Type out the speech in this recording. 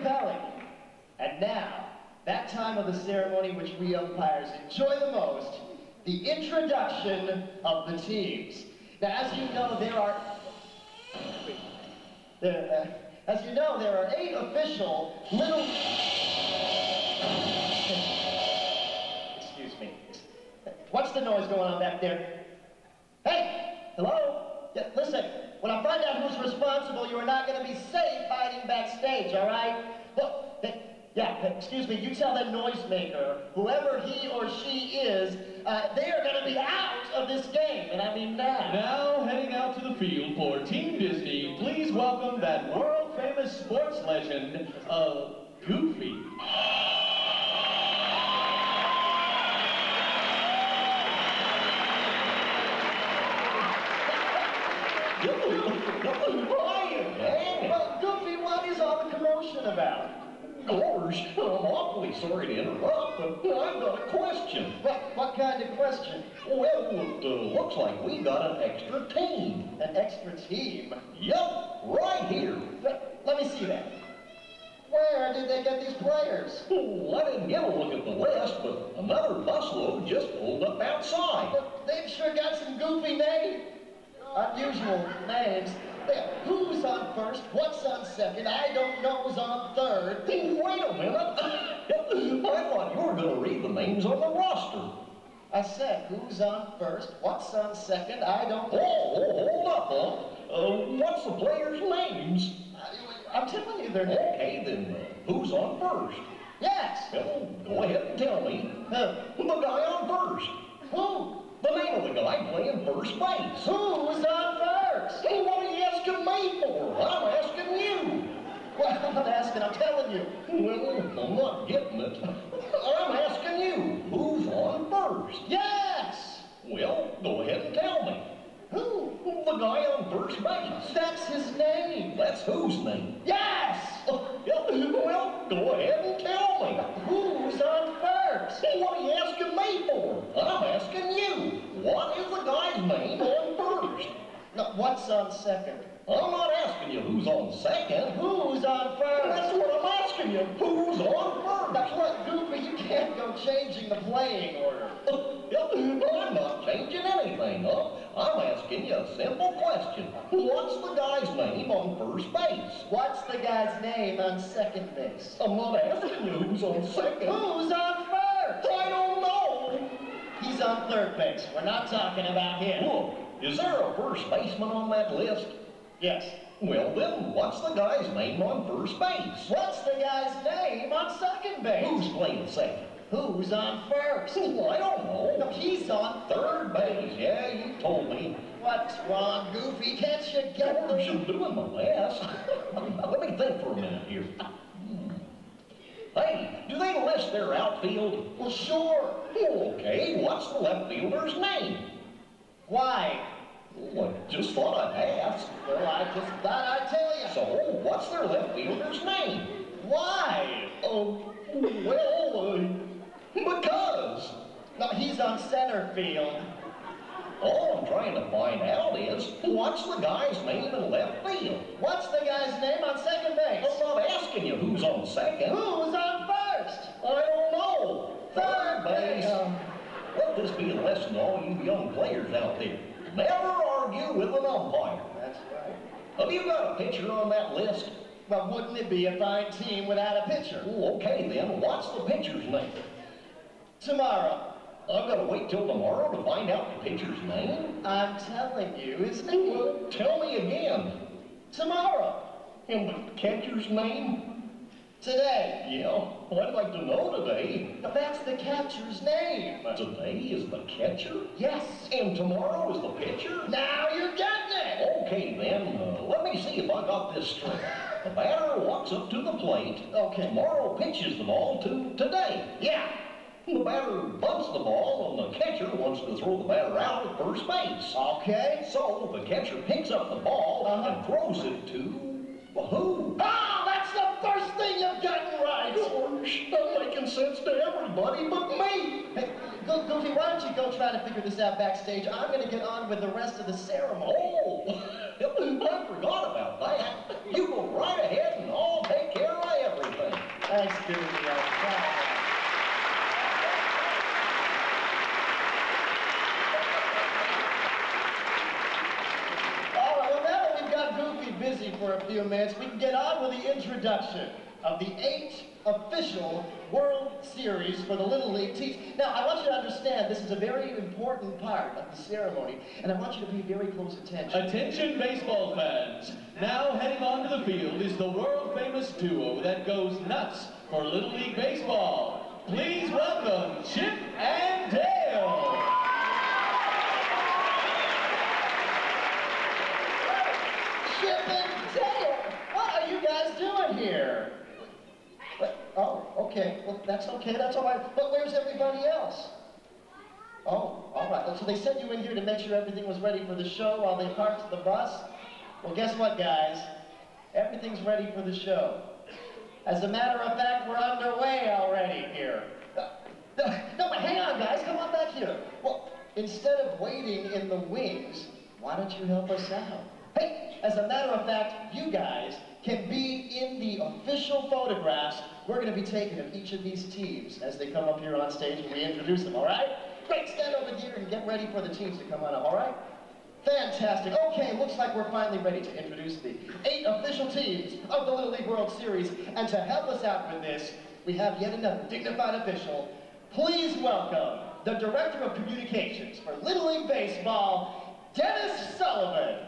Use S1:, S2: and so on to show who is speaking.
S1: compelling. And now, that time of the ceremony which we umpires enjoy the most, the introduction of the teams. Now, as you know, there are 8 official little... Excuse me. What's the noise going on back there? Hey! Hello? Yeah, listen, when I find out who's responsible, you are not going to be safe hiding backstage, all right? Look, excuse me, you tell that noisemaker, whoever he or she is, they are going to be out of this game, and I mean now.
S2: Now, heading out to the field for Team Disney, please welcome that world-famous sports legend, Goofy.
S1: Well, Goofy, what is all the commotion about?
S3: Gosh, I'm awfully sorry to interrupt, but I've got a question.
S1: What kind of question?
S3: Well, it looks like we got an extra team.
S1: An extra team?
S3: Yep, right here.
S1: Let me see that. Where did they get these players?
S3: Oh, I didn't get a look at the list, but another busload just pulled up outside.
S1: But they've sure got some goofy names. Unusual names. Who's on first? What's on second? I don't know who's on third.
S3: Hey, wait a minute. I thought you were going to read the names on the roster.
S1: I said, who's on first? What's on second? I don't know.
S3: Oh, hold up, huh? What's the players' names?
S1: I'm telling you their names.
S3: Okay, then who's on first?
S1: Yes.
S3: Well, go ahead and tell me. The guy on first.
S1: Who?
S3: The name of the guy playing first base.
S1: Who's on first?
S3: Hey, what are you asking me for? I'm asking you.
S1: Well, I'm not asking, I'm telling you.
S3: Well, I'm not getting it. I'm asking you. Who's on first?
S1: Yes!
S3: Well, go ahead and tell me.
S1: Who?
S3: The guy on first base.
S1: That's his name.
S3: That's whose name?
S1: Yes!
S3: Well, go ahead and tell me.
S1: Who's on first?
S3: Hey, what are you asking me for? I'm asking you. What is the guy's name on first?
S1: No, what's on second?
S3: I'm not asking you who's on second.
S1: Who's on first?
S3: That's what I'm asking you. Who's on first?
S1: That's what, Goofy, you can't go changing the playing order.
S3: I'm not changing anything, huh? I'm asking you a simple question. What's the guy's name on first base?
S1: What's the guy's name on second base?
S3: I'm not asking you who's on second.
S1: Who's on first?
S3: I don't know.
S1: He's on third base. We're not talking about him.
S3: Look, is there a first baseman on that list?
S1: Yes.
S3: Well, then, what's the guy's name on first base?
S1: What's the guy's name on second base?
S3: Who's playing second?
S1: Who's on first?
S3: Well, I don't know.
S1: No, he's on
S3: third base. Yeah, you told me.
S1: What's wrong, Goofy? Can't you get
S3: the... I'm doing my best. Let me think for a minute here. Hey, do they list their outfield?
S1: Well, sure.
S3: Okay, what's the left fielder's name?
S1: Why?
S3: Well, I just thought I'd ask.
S1: Well, I just thought I'd tell you.
S3: So, what's their left fielder's name?
S1: Why?
S3: Because.
S1: No, he's on center field.
S3: All I'm trying to find out is, what's the guy's name in left field?
S1: What's the guy's name on second base?
S3: I'm not asking you who's on second.
S1: Who's on first?
S3: I don't know.
S1: Third base.
S3: Let this be a lesson to all you young players out there. Never argue with an umpire.
S1: That's right.
S3: Have you got a pitcher on that list?
S1: Well, wouldn't it be a fine team without a pitcher?
S3: Okay, then. What's the pitcher's name?
S1: Tomorrow.
S3: I've got to wait till tomorrow to find out the pitcher's name?
S1: I'm telling you, his name.
S3: Well, tell me again.
S1: Tomorrow.
S3: And the catcher's name?
S1: Today.
S3: Yeah, I'd like to know today.
S1: That's the catcher's name.
S3: Today is the catcher?
S1: Yes.
S3: And tomorrow is the pitcher?
S1: Now you're getting it.
S3: Okay, then. Let me see if I got this straight. The batter walks up to the plate.
S1: Okay.
S3: Tomorrow pitches the ball to today.
S1: Yeah.
S3: The batter bunts the ball, and the catcher wants to throw the batter out at first base.
S1: Okay.
S3: So the catcher picks up the ball and throws it to who?
S1: Oh, that's the first thing you've gotten right.
S3: Gosh, I'm making sense to everybody but me.
S1: Hey, Goofy, why don't you go try to figure this out backstage? I'm going to get on with the rest of the ceremony.
S3: Oh, I forgot about that. You go right ahead and I'll take care of everything.
S1: few minutes, we can get on with the introduction of the 8 official World Series for the Little League teams. Now, I want you to understand this is a very important part of the ceremony, and I want you to pay very close attention.
S2: Attention baseball fans. Now heading onto the field is the world-famous duo that goes nuts for Little League Baseball. Please welcome Chip and Dale.
S1: Chip and Dale, what are you guys doing here? Oh, okay. Well, that's okay. That's all right. But where's everybody else? Oh, all right. So they sent you in here to make sure everything was ready for the show while they parked the bus? Well, guess what, guys? Everything's ready for the show. As a matter of fact, we're underway already here. No, but hang on, guys. Come on back here. Well, instead of waiting in the wings, why don't you help us out? Hey, as a matter of fact, you guys can be in the official photographs we're going to be taking of each of these teams as they come up here on stage and we introduce them, all right? Great, stand over here and get ready for the teams to come on up, all right? Fantastic. Okay, looks like we're finally ready to introduce the 8 official teams of the Little League World Series. And to help us out with this, we have yet another dignified official. Please welcome the Director of Communications for Little League Baseball, Dennis Sullivan.